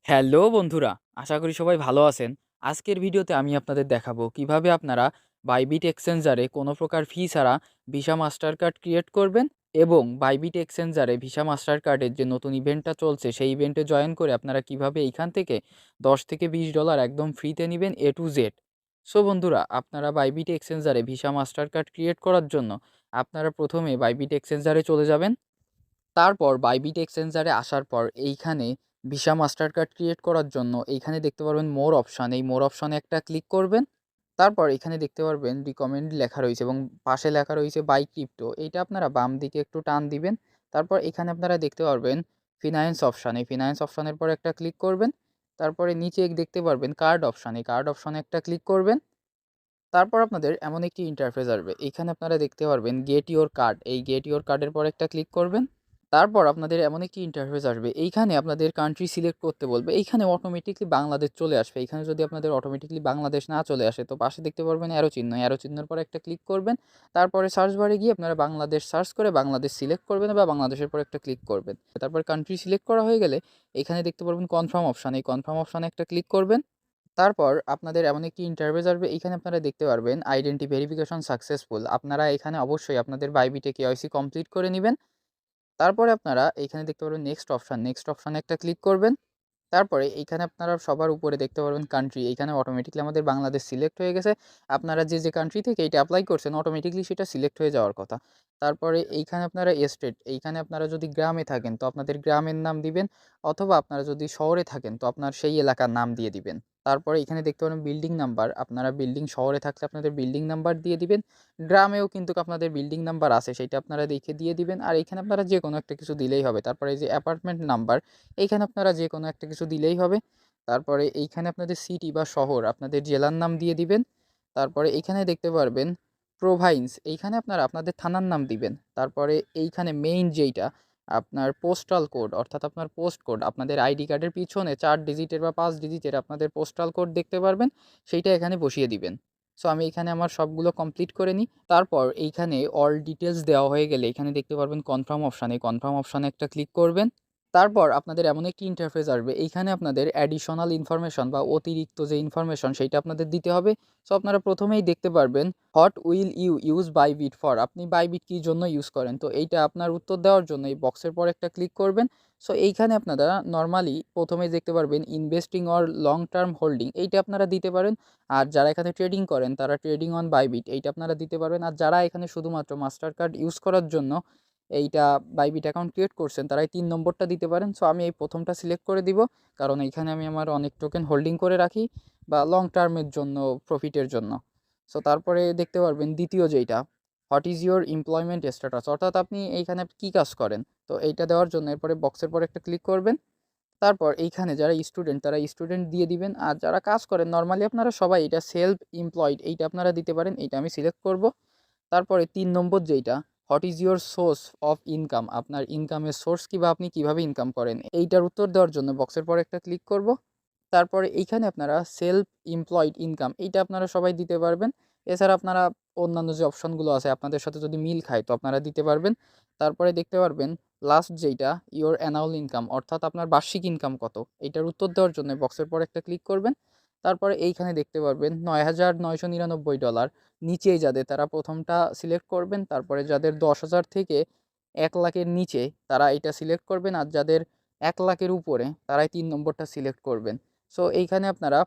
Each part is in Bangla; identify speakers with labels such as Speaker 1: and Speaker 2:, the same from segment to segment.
Speaker 1: হ্যালো বন্ধুরা, আশা করি সবাই ভালো আছেন। আজকের ভিডিওতে আমি আপনাদের দেখাবো কিভাবে আপনারা বাইবিট এক্সচেঞ্জারে কোনো প্রকার ফি ছাড়া ভিসা মাস্টার কার্ড ক্রিয়েট করবেন এবং বাইবিট এক্সচেঞ্জারে ভিসা মাস্টার কার্ডের যে নতুন ইভেন্টটা চলছে সেই ইভেন্টে জয়েন করে আপনারা কিভাবে এইখান থেকে $10 থেকে $20 একদম ফ্রিতে নেবেন এ টু জেড। সো বন্ধুরা, আপনারা বাইবিট এক্সচেঞ্জারে ভিসা মাস্টার কার্ড ক্রিয়েট করার জন্য আপনারা প্রথমে বাইবিট এক্সচেঞ্জারে চলে যাবেন। তারপর বাইবিট এক্সচেঞ্জারে আসার পর এইখানে ভিসা মাস্টার কার্ড ক্রিয়েট করার জন্য এইখানে দেখতে পারবেন মোর অপশান, এই মোর অপশানে একটা ক্লিক করবেন। তারপর এখানে দেখতে পারবেন রিকমেন্ড লেখা রয়েছে এবং পাশে লেখা রয়েছে বাই ক্রিপ্টো, এইটা আপনারা বাম দিকে একটু টান দিবেন। তারপর এখানে আপনারা দেখতে পারবেন ফিনান্স অপশান, এই ফিনান্স অপশানের পর একটা ক্লিক করবেন। তারপরে নিচে দেখতে পারবেন কার্ড অপশান, এই কার্ড অপশানে একটা ক্লিক করবেন। তারপর আপনাদের এমন একটি ইন্টারফেস আসবে, এখানে আপনারা দেখতে পারবেন গেট ইওর কার্ড, এই গেট ইওর কার্ডের পর একটা ক্লিক করবেন। তারপর আপনাদের এমন একটি ইন্টারফেস আসবে, এইখানে আপনাদের কান্ট্রি সিলেক্ট করতে বলবে, এইখানে অটোমেটিকলি বাংলাদেশ চলে আসবে। এখানে যদি আপনাদের অটোমেটিকলি বাংলাদেশ না চলে আসে তো পাশে দেখতে পারবেন অ্যারো চিহ্ন, অ্যারো চিহ্নের পর একটা ক্লিক করবেন। তারপরে সার্চ বারে গিয়ে আপনারা বাংলাদেশ সার্চ করে বাংলাদেশ সিলেক্ট করবেন বা বাংলাদেশের পর একটা ক্লিক করবেন। তারপর কান্ট্রি সিলেক্ট করা হয়ে গেলে এখানে দেখতে পারবেন কনফার্ম অপশান, এই কনফার্ম অপশানে একটা ক্লিক করবেন। তারপর আপনাদের এমন একটি ইন্টারফেস আসবে, এইখানে আপনারা দেখতে পারবেন আইডেন্টি ভেরিফিকেশন সাকসেসফুল, আপনারা এখানে অবশ্যই আপনাদের বাইবিটে কেওয়াইসি কমপ্লিট করে নেবেন। তারপরে আপনারা এইখানে দেখতে পারবেন নেক্সট অপশান, নেক্সট অপশানে একটা ক্লিক করবেন। তারপরে এইখানে আপনারা সবার উপরে দেখতে পারবেন কান্ট্রি, এইখানে অটোমেটিকলি আমাদের বাংলাদেশ সিলেক্ট হয়ে গেছে। আপনারা যে কান্ট্রি থেকে এটা অ্যাপ্লাই করছেন অটোমেটিকলি সেটা সিলেক্ট হয়ে যাওয়ার কথা। তারপরে এইখানে আপনারা স্টেট, এইখানে আপনারা যদি গ্রামে থাকেন তো আপনাদের গ্রামের নাম দিবেন, অথবা আপনারা যদি শহরে থাকেন তো আপনার সেই এলাকার নাম দিয়ে দিবেন। তারপরে এখানে দেখতে পারেন বিল্ডিং নাম্বার, আপনারা বিল্ডিং শহরে থাকলে আপনাদের বিল্ডিং নাম্বার দিয়ে দিবেন। গ্রামেও কিন্তু আপনাদের বিল্ডিং নাম্বার আছে, সেইটা আপনারা দেখে দিয়ে দিবেন। আর এখানে আপনারা যে কোনো একটা কিছু দিলেই হবে। তারপরে এই যে অ্যাপার্টমেন্ট নাম্বার, এইখানে আপনারা যে কোনো একটা কিছু দিলেই হবে। তারপরে এইখানে আপনাদের সিটি বা শহর, আপনাদের জেলার নাম দিয়ে দিবেন। তারপরে এইখানে দেখতে পারবেন প্রোভাইন্স, এইখানে আপনারা আপনাদের থানার নাম দিবেন। তারপরে এইখানে মেইন যেইটা আপনার পোস্টাল কোড, অর্থাৎ আপনার পোস্ট কোড, আপনাদের আইডি কার্ডের পিছনে 4 ডিজিটের বা 5 ডিজিটের আপনাদের পোস্টাল কোড দেখতে পারবেন, সেইটা এখানে বসিয়ে দিবেন। সো আমি এখানে আমার সবগুলো কমপ্লিট করে নিই। তারপর এইখানে অল ডিটেলস দেওয়া হয়ে গেলে এখানে দেখতে পারবেন কনফার্ম অপশান, এই কনফার্ম অপশানে একটা ক্লিক করবেন। তারপর আপনাদের এমন একটি ইন্টারফেস আসবে, এইখানে আপনাদের অ্যাডিশনাল ইনফরমেশন বা অতিরিক্ত যে ইনফরমেশন সেইটা আপনাদের দিতে হবে। সো আপনারা প্রথমেই দেখতে পারবেন what will you use Bybit for, আপনি বাইবিট কী জন্য ইউজ করেন, তো এইটা আপনার উত্তর দেওয়ার জন্য এই বক্সের পর একটা ক্লিক করবেন। সো এইখানে আপনারা নর্মালি প্রথমেই দেখতে পারবেন investing or long term holding, এইটা আপনারা দিতে পারেন। আর যারা এখানে ট্রেডিং করেন তারা ট্রেডিং অন বাইবিট, এইটা আপনারা দিতে পারবেন। আর যারা এখানে শুধুমাত্র মাস্টার কার্ড ইউজ করার জন্য এইটা বাইবিট অ্যাকাউন্ট ক্রিয়েট করছেন তারা এই 3 নম্বরটা দিতে পারেন। সো আমি এই প্রথমটা সিলেক্ট করে দিব, কারণ এইখানে আমি আমার অনেক টোকেন হোল্ডিং করে রাখি বা লং টার্মের জন্য, প্রফিটের জন্য। সো তারপরে দেখতে পারবেন দ্বিতীয় যেইটা what is your employment status, অর্থাৎ আপনি এইখানে কী কাজ করেন, তো এইটা দেওয়ার জন্য এরপরে বক্সের পর একটা ক্লিক করবেন। তারপর এইখানে যারা স্টুডেন্ট তারা স্টুডেন্ট দিয়ে দিবেন। আর যারা কাজ করেন নর্মালি আপনারা সবাই এটা সেলফ এমপ্লয়েড, এইটা আপনারা দিতে পারেন, এইটা আমি সিলেক্ট করব। তারপরে 3 নম্বর যেইটা what is your source of income, আপনার ইনকামের সোর্স কী বা আপনি কীভাবে ইনকাম করেন, এইটার উত্তর দেওয়ার জন্য বক্সের পর একটা ক্লিক করব। তারপরে এইখানে আপনারা সেলফ এমপ্লয়েড ইনকাম, এইটা আপনারা সবাই দিতে পারবেন। এছাড়া আপনারা অন্যান্য যে অপশনগুলো আছে আপনাদের সাথে যদি মিল খায় তো আপনারা দিতে পারবেন। তারপরে দেখতে পারবেন লাস্ট যেইটা ইওর অ্যানুয়াল ইনকাম, অর্থাৎ আপনার বার্ষিক ইনকাম কত, এইটার উত্তর দেওয়ার জন্য বক্সের পর একটা ক্লিক করবেন। তারপরে এইখানে দেখতে পারবেন $9,999, নিচেই যাদের তারা প্রথমটা সিলেক্ট করবেন। তারপরে যাদের 10,000 থেকে 1,00,000-এর নিচে তারা এটা সিলেক্ট করবেন। আর যাদের 1,00,000-এর উপরে তারাই 3 নম্বরটা সিলেক্ট করবেন। সো এইখানে আপনারা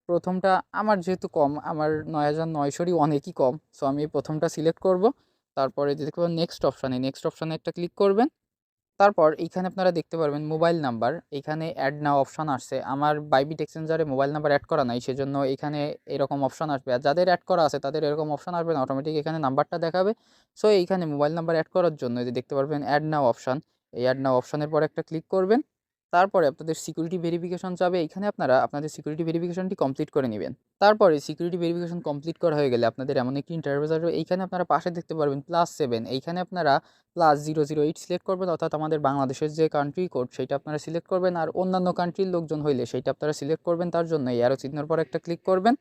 Speaker 1: প্রথমটা, আমার যেহেতু কম, আমার 9,900-ই অনেকই কম, সো আমি এই প্রথমটা সিলেক্ট করব। তারপরে দেখতে পাবেন নেক্সট অপশানে, নেক্সট অপশানে একটা ক্লিক করবেন। তারপর এইখানে আপনারা দেখতে পারবেন মোবাইল নাম্বার, এইখানে অ্যাড নাও অপশান আসছে। আমার বাইবিট এক্সচেঞ্জারে মোবাইল নাম্বার অ্যাড করা নাই, সেজন্য এখানে এরকম অপশান আসবে। আর যাদের অ্যাড করা আছে তাদের এরকম অপশান আসবে না, অটোমেটিক এখানে নাম্বারটা দেখাবে। সো এইখানে মোবাইল নাম্বার অ্যাড করার জন্য এই যে দেখতে পারবেন অ্যাড নাও অপশান, এই অ্যাড নাও অপশানের পর একটা ক্লিক করবেন। তারপরে আপনাদের সিকিউরিটি ভেরিফিকেশন চাবে, এইখানে আপনারা আপনাদের সিকিউরিটি ভেরিফিকেশনটি কমপ্লিট করে নেবেন। তারপরে সিকিউরিটি ভেরিফিকেশন কমপ্লিট করা হয়ে গেলে আপনাদের এমন একটি ইন্টারফেস আসবে, এইখানে আপনারা পাশে দেখতে পারবেন +7, এইখানে আপনারা +008 সিলেক্ট করবেন, অর্থাৎ আমাদের বাংলাদেশের যে কান্ট্রি কোড সেইটা আপনারা সিলেক্ট করবেন। আর অন্যান্য কান্ট্রির লোকজন হইলে সেইটা আপনারা সিলেক্ট করবেন, তার জন্য এই অ্যারো চিহ্নের পর একটা ক্লিক করবেন।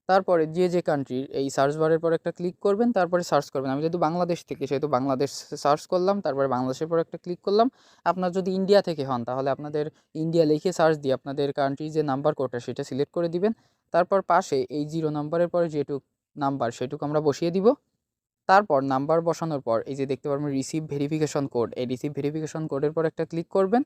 Speaker 1: তারপরে যে কান্ট্রির এই সার্চ বারের পর একটা ক্লিক করবেন, তারপরে সার্চ করবেন। আমি যেহেতু বাংলাদেশ থেকে সেহেতু বাংলাদেশ সার্চ করলাম, তারপরে বাংলাদেশের পর একটা ক্লিক করলাম। আপনার যদি ইন্ডিয়া থেকে হন তাহলে আপনাদের ইন্ডিয়া লিখে সার্চ দিয়ে আপনাদের কান্ট্রির যে নাম্বার কোডটা সেটা সিলেক্ট করে দিবেন। তারপর পাশে এই 0 নাম্বারের পরে যেটুক নাম্বার সেটুকু আমরা বসিয়ে দিব। তারপর নাম্বার বসানোর পর এই যে দেখতে পারবেন রিসিভ ভেরিফিকেশন কোড, এই রিসিভ ভেরিফিকেশন কোডের পর একটা ক্লিক করবেন।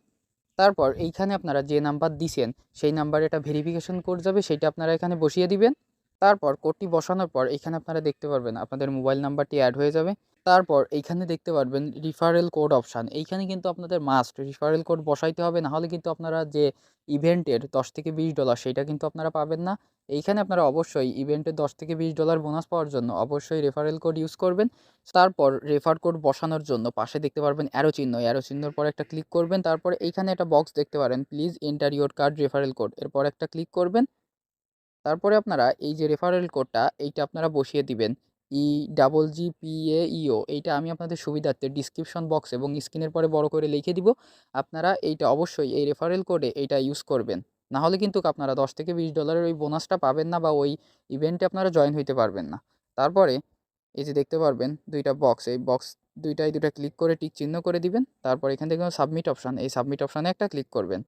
Speaker 1: তারপর এইখানে আপনারা যে নাম্বার দিছেন সেই নাম্বারে এটা ভেরিফিকেশন কোড যাবে, সেইটা আপনারা এখানে বসিয়ে দিবেন। তারপর কোডটি বসানোর পর এখানে আপনারা দেখতে পারবেন আপনাদের মোবাইল নাম্বারটি অ্যাড হয়ে যাবে। তারপর এইখানে দেখতে পারবেন রিফারেল কোড অপশান, এইখানে কিন্তু আপনাদের মাস্ট রিফারেল কোড বসাইতে হবে, না হলে কিন্তু আপনারা যে ইভেন্টের $10 থেকে $20 সেইটা কিন্তু আপনারা পাবেন না। এইখানে আপনারা অবশ্যই ইভেন্টের $10 থেকে $20 বোনাস পাওয়ার জন্য অবশ্যই রেফারেল কোড ইউজ করবেন। তারপর রেফার কোড বসানোর জন্য পাশে দেখতে পারবেন অ্যারো চিহ্ন, অ্যারো চিহ্নর পর একটা ক্লিক করবেন। তারপরে এইখানে একটা বক্স দেখতে পারেন, please enter your card referral code, এরপর একটা ক্লিক করবেন। তারপরে আপনারা এই যে রেফারেল কোডটা এইটা আপনারা বসিয়ে দিবেন, EGGPAEO, এইটা আমি আপনাদের সুবিধার্থে ডিসক্রিপশন বক্স এবং স্ক্রিনের পরে বড় করে লিখে দিব। আপনারা এইটা অবশ্যই এই রেফারেল কোডে এইটা ইউজ করবেন, না হলে কিন্তু আপনারা $10 থেকে $20 ওই বোনাসটা পাবেন না বা ওই ইভেন্টে আপনারা জয়েন হইতে পারবেন না। তারপরে এই যে দেখতে পারবেন দুইটা বক্স, এই বক্স দুইটাই দুটা ক্লিক করে টিক চিহ্ন করে দিবেন। তারপর এখান থেকে সাবমিট অপশান, এই সাবমিট অপশানে একটা ক্লিক করবেন।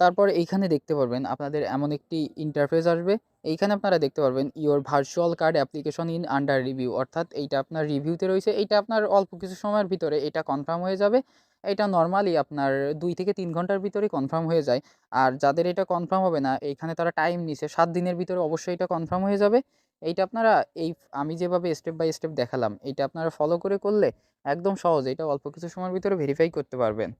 Speaker 1: তারপর এইখানে দেখতে পারবেন আপনাদের এমন একটি ইন্টারফেস আসবে। এইখানে আপনারা দেখতে পারবেন your virtual card application in under review, অর্থাৎ এইটা আপনার রিভিউতে রয়েছে। এইটা আপনার অল্প কিছু সময়ের ভিতরে এটা কনফার্ম হয়ে যাবে। এটা নরমালি আপনার 2 থেকে 3 ঘন্টার ভিতরেই কনফার্ম হয়ে যায়। আর যাদের এটা কনফার্ম হবে না, এইখানে তারা টাইম নিছে 7 দিনের ভিতরে অবশ্যই এটা কনফার্ম হয়ে যাবে। এইটা আপনারা এই আমি যেভাবে স্টেপ বাই স্টেপ দেখালাম এইটা আপনারা ফলো করে করলে একদম সহজ, এটা অল্প কিছু সময়ের ভিতরে ভেরিফাই করতে পারবেন।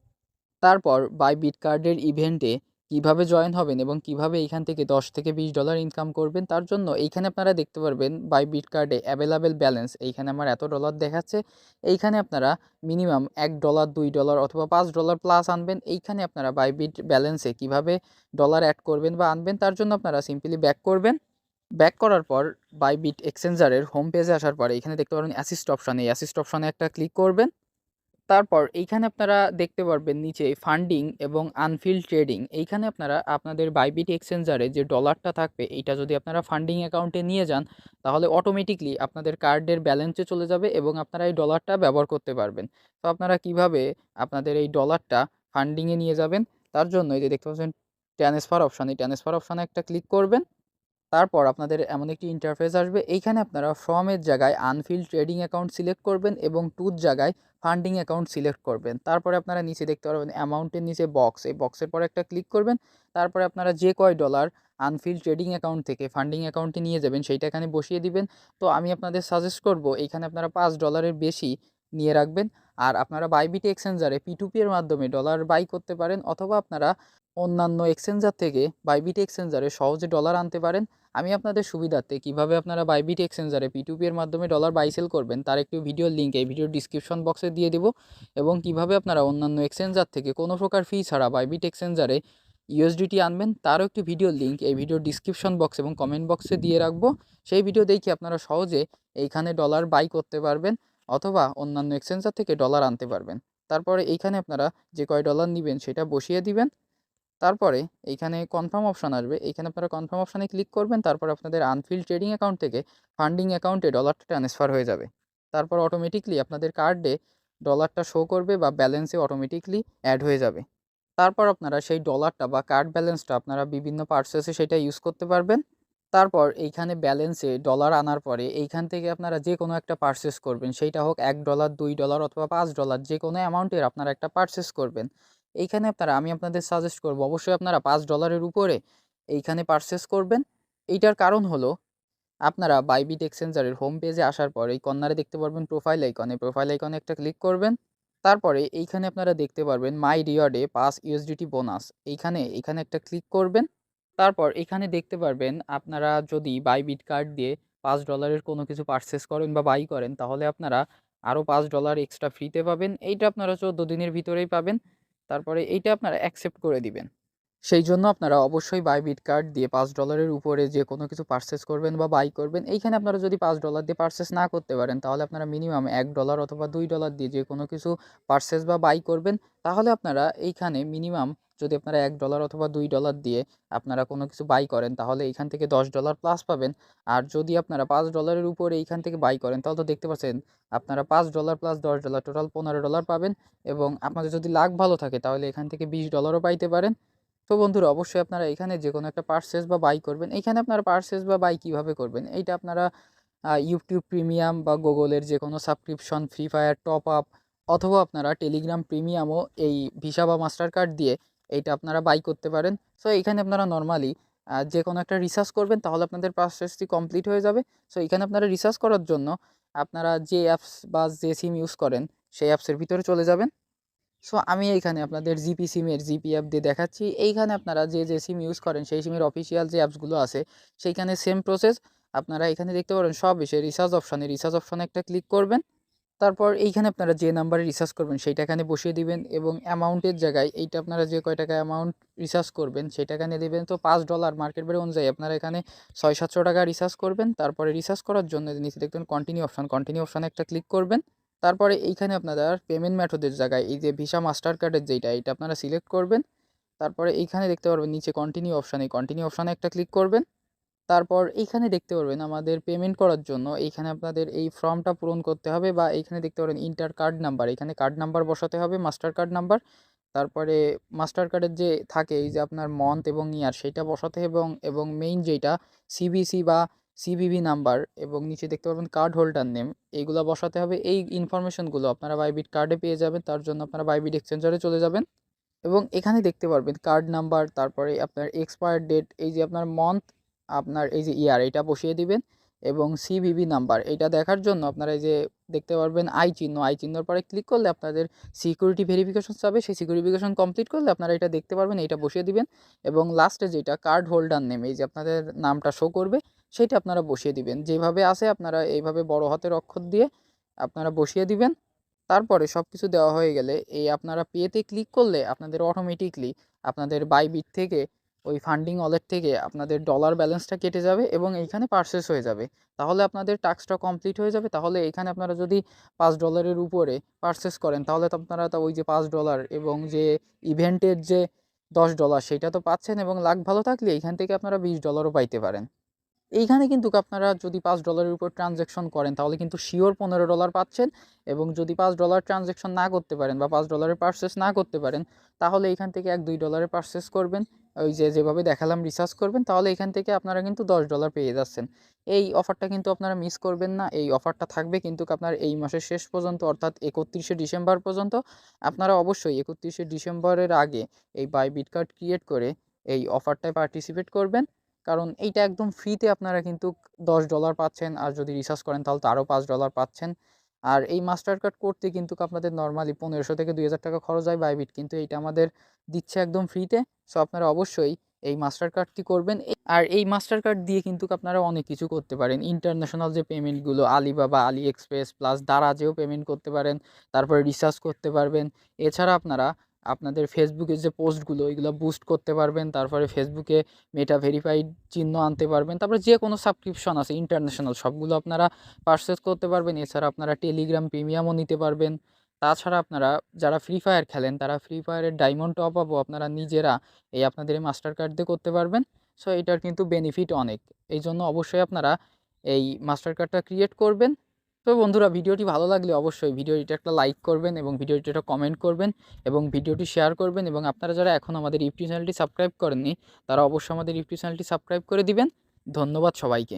Speaker 1: তারপর বাইবিট কার্ডের ইভেন্টে কিভাবে জয়েন হবেন এবং কিভাবে এইখান থেকে $10 থেকে $20 ইনকাম করবেন, তার জন্য এইখানে আপনারা দেখতে পারবেন বাইবিট কার্ডে অ্যাভেলেবেল ব্যালেন্স, এইখানে আমার এত ডলার দেখাচ্ছে। এইখানে আপনারা মিনিমাম $1, $2 অথবা $5 প্লাস আনবেন। এইখানে আপনারা বাইবিট ব্যালেন্সে কিভাবে ডলার অ্যাড করবেন বা আনবেন, তার জন্য আপনারা সিম্পলি ব্যাক করবেন। ব্যাক করার পর বাইবিট এক্সচেঞ্জারের হোম পেজে আসার পরে এখানে দেখতে পারবেন অ্যাসিস্ট অপশন, এই অ্যাসিস্ট অপশনে একটা ক্লিক করবেন। তারপর এইখানে আপনারা দেখতে পারবেন নিচে ফান্ডিং এবং আনফিল্ড ট্রেডিং, এইখানে আপনারা আপনাদের বাইবিট এক্সচেঞ্জারে যে ডলারটা থাকবে এইটা যদি আপনারা ফান্ডিং অ্যাকাউন্টে নিয়ে যান তাহলে অটোমেটিকলি আপনাদের কার্ডের ব্যালেন্সে চলে যাবে এবং আপনারা এই ডলারটা ব্যবহার করতে পারবেন। তো আপনারা কিভাবে আপনাদের এই ডলারটা ফান্ডিংয়ে নিয়ে যাবেন, তার জন্য এই যে দেখতে পাচ্ছেন ট্রান্সফার অপশান, এই ট্রান্সফার অপশানে একটা ক্লিক করবেন। তারপর আপনাদের এমন একটি ইন্টারফেস আসবে, এইখানে আপনারা ফ্রমের জায়গায় আনফিল্ড ট্রেডিং অ্যাকাউন্ট সিলেক্ট করবেন এবং টুর জায়গায় ফান্ডিং অ্যাকাউন্ট সিলেক্ট করবেন। তারপরে আপনারা নিচে দেখতে পারবেন অ্যামাউন্টের নিচে বক্স, এই বক্সের পরে একটা ক্লিক করবেন। তারপরে আপনারা যে কয় ডলার আনফিল্ড ট্রেডিং অ্যাকাউন্ট থেকে ফান্ডিং অ্যাকাউন্টে নিয়ে যাবেন সেইটা এখানে বসিয়ে দিবেন। তো আমি আপনাদের সাজেস্ট করব এইখানে আপনারা $5 বেশি নিয়ে রাখবেন। আর আপনারা বাইবিট এক্সচেঞ্জারে P2P এর মাধ্যমে ডলার বাই করতে পারেন, অথবা আপনারা অন্যান্য এক্সচেঞ্জার থেকে বাইবিট এক্সচেঞ্জারে সহজে ডলার আনতে পারেন। আমি আপনাদের সুবিধার্থে কিভাবে আপনারা বাইবিট এক্সচেঞ্জারে P2P এর মাধ্যমে ডলার বাই সেল করবেন তার একটি ভিডিওর লিঙ্ক এই ভিডিওর ডিসক্রিপশন বক্সে দিয়ে দেবো, এবং কিভাবে আপনারা অন্যান্য এক্সচেঞ্জার থেকে কোনো প্রকার ফি ছাড়া বাইবিট এক্সচেঞ্জারে USDT আনবেন তারও একটি ভিডিওর লিঙ্ক এই ভিডিওর ডিসক্রিপশন বক্স এবং কমেন্ট বক্সে দিয়ে রাখবো। সেই ভিডিও দেখে আপনারা সহজে এইখানে ডলার বাই করতে পারবেন অথবা অন্যান্য এক্সচেঞ্জার থেকে ডলার আনতে পারবেন। তারপরে এইখানে আপনারা যে কয় ডলার নেবেন সেটা বসিয়ে দিবেন। তারপরে এইখানে কনফার্ম অপশান আসবে, এইখানে আপনারা কনফার্ম অপশানে ক্লিক করবেন। তারপর আপনাদের আনফিল্ড ট্রেডিং অ্যাকাউন্ট থেকে ফান্ডিং অ্যাকাউন্টে ডলারটা ট্রান্সফার হয়ে যাবে। তারপর অটোমেটিকলি আপনাদের কার্ডে ডলারটা শো করবে বা ব্যালেন্সে অটোমেটিকলি অ্যাড হয়ে যাবে। তারপর আপনারা সেই ডলারটা বা কার্ড ব্যালেন্সটা আপনারা বিভিন্ন পারচেসে সেটা ইউজ করতে পারবেন। তারপর এইখানে ব্যালেন্সে ডলার আনার পরে এইখান থেকে আপনারা যে কোনো একটা পারচেস করবেন, সেইটা হোক $1, $2 অথবা $5, যে কোনো অ্যামাউন্টের আপনারা একটা পারচেস করবেন। এইখানে আপনারা আমি আপনাদের সাজেস্ট করব অবশ্যই আপনারা $5 উপরে এইখানে পারচেস করবেন। এইটার কারণ হলো আপনারা বাইবিট এক্সচেঞ্জারের হোম পেজে আসার পর এই কর্নারে দেখতে পারবেন প্রোফাইল আইকন, এই প্রোফাইল আইকনে একটা ক্লিক করবেন। তারপরে এইখানে আপনারা দেখতে পারবেন মাই রিওয়ার্ডে 5 USDT বোনাস, এইখানে একটা ক্লিক করবেন। তারপর এখানে দেখতে পারবেন আপনারা যদি বাইবিট কার্ড দিয়ে $5 কোনো কিছু পারচেস করেন বা বাই করেন তাহলে আপনারা আরও $5 এক্সট্রা ফ্রিতে পাবেন। এইটা আপনারা 14 দিনের ভিতরেই পাবেন। তারপরে এইটা আপনারা অ্যাকসেপ্ট করে দিবেন। সেই জন্য আপনারা অবশ্যই বাইবিট কার্ড দিয়ে $5 উপরে যে কোনো কিছু পারচেস করবেন বা বাই করবেন। এইখানে আপনারা যদি $5 দিয়ে পারচেস না করতে পারেন তাহলে আপনারা মিনিমাম $1 অথবা $2 দিয়ে যে কোনো কিছু পারচেস বা বাই করবেন। তাহলে আপনারা এইখানে মিনিমাম যদি আপনারা $1 অথবা $2 দিয়ে আপনারা কোনো কিছু বাই করেন তাহলে এইখান থেকে $10 প্লাস পাবেন। আর যদি আপনারা $5 উপরে এইখান থেকে বাই করেন তাহলে তো দেখতে পাচ্ছেন আপনারা $5 প্লাস $10 টোটাল $15 পাবেন। এবং আপনাদের যদি লাক ভালো থাকে তাহলে এখান থেকে $20ও পাইতে পারেন। তো বন্ধুরা অবশ্যই আপনারা এখানে যে কোনো একটা পারচেজ বা বাই করবেন। এইখানে আপনারা পারচেজ বা বাই কীভাবে করবেন এইটা আপনারা ইউটিউব প্রিমিয়াম বা গুগলের যে কোনো subscription, free fire top up অথবা আপনারা টেলিগ্রাম প্রিমিয়ামও এই ভিসা বা মাস্টার কার্ড দিয়ে এইটা আপনারা বাই করতে পারেন। সো এইখানে আপনারা নর্মালি যে কোনো একটা রিসার্চ করবেন তাহলে আপনাদের পারচেজটি কমপ্লিট হয়ে যাবে। সো এখানে আপনারা রিসার্চ করার জন্য আপনারা যে অ্যাপস বা যে সিম ইউজ করেন সেই অ্যাপসের ভিতরে চলে যাবেন। সো আমি এইখানে আপনাদের জিপি সিমের জিপি অ্যাপ দিয়ে দেখাচ্ছি। এইখানে আপনারা যে সিম ইউজ করেন সেই সিমের অফিসিয়াল যে অ্যাপসগুলো আছে সেইখানে সেম প্রসেস। আপনারা এখানে দেখতে পারেন সব এসে রিচার্জ অপশানে একটা ক্লিক করবেন। তারপর এইখানে আপনারা যে নাম্বারে রিচার্জ করবেন সেইটা এখানে বসিয়ে দিবেন এবং অ্যামাউন্টের জায়গায় এইটা আপনারা যে কয় টাকা অ্যামাউন্ট রিচার্জ করবেন সেটা এখানে দেবেন। তো $5 মার্কেট ভ্যালু অনুযায়ী আপনারা এখানে 600-700 টাকা রিচার্জ করবেন। তারপরে রিচার্জ করার জন্য নিচে দেখবেন কন্টিনিউ অপশানে একটা ক্লিক করবেন। তারপরে এইখানে আপনাদের পেমেন্ট মেথডের জায়গায় এই যে ভিসা মাস্টার কার্ডের যেইটা এইটা আপনারা সিলেক্ট করবেন। তারপরে এইখানে দেখতে পারবেন নিচে কন্টিনিউ অপশানে একটা ক্লিক করবেন। তারপর এইখানে দেখতে পারবেন আমাদের পেমেন্ট করার জন্য এইখানে আপনাদের এই ফর্মটা পূরণ করতে হবে বা এইখানে দেখতে পারেন ইন্টার কার্ড নাম্বার, এখানে কার্ড নাম্বার বসাতে হবে, মাস্টার কার্ড নাম্বার। তারপরে মাস্টার কার্ডের যে থাকে এই যে আপনার মন্থ এবং ইয়ার সেইটা বসাতে হবে এবং মেইন যেইটা সিবিসি বা সিভিভি নাম্বার এবং নিচে দেখতে পাবেন কার্ড হোল্ডার নেম, এইগুলো বসাতে হবে। এই ইনফরমেশনগুলো আপনারা বাইবিট কার্ডে পেয়ে যাবেন। তার জন্য আপনারা বাইবিট এক্সচেঞ্জারে চলে যাবেন এবং এখানে দেখতে পারবেন কার্ড নাম্বার, তারপরে আপনার এক্সপায়ার ডেট, এই যে আপনার মন্থ, আপনার এই যে ইয়ার এটা বসিয়ে দিবেন এবং সিভিভি নাম্বার এইটা দেখার জন্য আপনারা এই যে দেখতে পারবেন আই চিহ্নর পরে ক্লিক করলে আপনাদের সিকিউরিটি ভেরিফিকেশন যাবে। সেই সিকিউরিটি ভেরিফিকেশন কমপ্লিট করলে আপনারা এটা দেখতে পারবেন, এইটা বসিয়ে দিবেন এবং লাস্টে যেটা কার্ড হোল্ডার নেম এই যে আপনাদের নামটা শো করবে সেইটা আপনারা বসিয়ে দিবেন। যেভাবে আসে আপনারা এইভাবে বড় হাতের অক্ষর দিয়ে আপনারা বসিয়ে দিবেন। তারপরে সব কিছু দেওয়া হয়ে গেলে এই আপনারা পেতে ক্লিক করলে আপনাদের অটোমেটিকলি আপনাদের বাইবিট থেকে ওই ফান্ডিং ওয়ালেট থেকে আপনাদের ডলার ব্যালেন্সটা কেটে যাবে এবং এইখানে পারচেস হয়ে যাবে। তাহলে আপনাদের টাস্কটা কমপ্লিট হয়ে যাবে। তাহলে এখানে আপনারা যদি $5 উপরে পারচেস করেন তাহলে তো আপনারা তো ওই যে $5 এবং যে ইভেন্টের যে $10 সেটা তো পাচ্ছেন এবং লাক ভালো থাকলে এইখান থেকে আপনারা $20ও পাইতে পারেন। এইখানে কিন্তু আপনারা যদি $5 উপর ট্রানজ্যাকশন করেন তাহলে কিন্তু শিওর $15 পাচ্ছেন এবং যদি $5 ট্রানজ্যাকশন না করতে পারেন বা $5 পারচেস না করতে পারেন তাহলে এইখান থেকে $1-2 পারচেস করবেন। ওই যে যেভাবে দেখালাম রিসার্চ করবেন তাহলে এখান থেকে আপনারা কিন্তু $10 পেয়ে যাচ্ছেন। এই অফারটা কিন্তু আপনারা মিস করবেন না। এই অফারটা থাকবে কিন্তু আপনার এই মাসের শেষ পর্যন্ত অর্থাৎ 31শে ডিসেম্বর পর্যন্ত। আপনারা অবশ্যই 31শে ডিসেম্বরের আগে এই বাইবিট কার্ড ক্রিয়েট করে এই অফারটায় পার্টিসিপেট করবেন। কারণ এইটা একদম ফ্রিতে আপনারা কিন্তু $10 পাচ্ছেন আর যদি রিচার্জ করেন তাহলে তো আরও $5 পাচ্ছেন। আর এই মাস্টার কার্ড করতে কিন্তু আপনাদের নরমালি 1500 থেকে 2000 টাকা খরচ হয় বাইবিট, কিন্তু এইটা আমাদের দিচ্ছে একদম ফ্রিতে। সো আপনারা অবশ্যই এই মাস্টার কার্ডটি করবেন। আর এই মাস্টার কার্ড দিয়ে কিন্তু আপনারা অনেক কিছু করতে পারেন। ইন্টারন্যাশনাল যে পেমেন্টগুলো আলিবাবা, আলি এক্সপ্রেস প্লাস দারাজেও পেমেন্ট করতে পারেন। তারপরে রিচার্জ করতে পারবেন। এছাড়া আপনারা আপনাদের ফেসবুকের যে পোস্টগুলো ওইগুলো বুস্ট করতে পারবেন। তারপরে ফেসবুকে মেটা ভেরিফাইড চিহ্ন আনতে পারবেন। তারপরে যে কোনো সাবস্ক্রিপশন আছে ইন্টারন্যাশনাল সবগুলো আপনারা পারচেস করতে পারবেন। এছাড়া আপনারা টেলিগ্রাম প্রিমিয়ামও নিতে পারবেন। তাছাড়া আপনারা যারা ফ্রি ফায়ার খেলেন তারা ফ্রি ফায়ারের ডায়মন্ড টপ আপও আপনারা নিজেরা এই আপনাদের এই মাস্টার কার্ড দিয়ে করতে পারবেন। সো এটার কিন্তু বেনিফিট অনেক। এই জন্য অবশ্যই আপনারা এই মাস্টার কার্ডটা ক্রিয়েট করবেন। তো বন্ধুরা ভিডিওটি ভালো লাগলে অবশ্যই ভিডিওটিতে একটা লাইক করবেন এবং ভিডিওটিতে একটা কমেন্ট করবেন এবং ভিডিওটি শেয়ার করবেন এবং আপনারা যারা এখন আমাদের ইউটিউব চ্যানেলটি সাবস্ক্রাইব করেননি তারা অবশ্যই আমাদের ইউটিউব চ্যানেলটি সাবস্ক্রাইব করে দিবেন। ধন্যবাদ সবাইকে।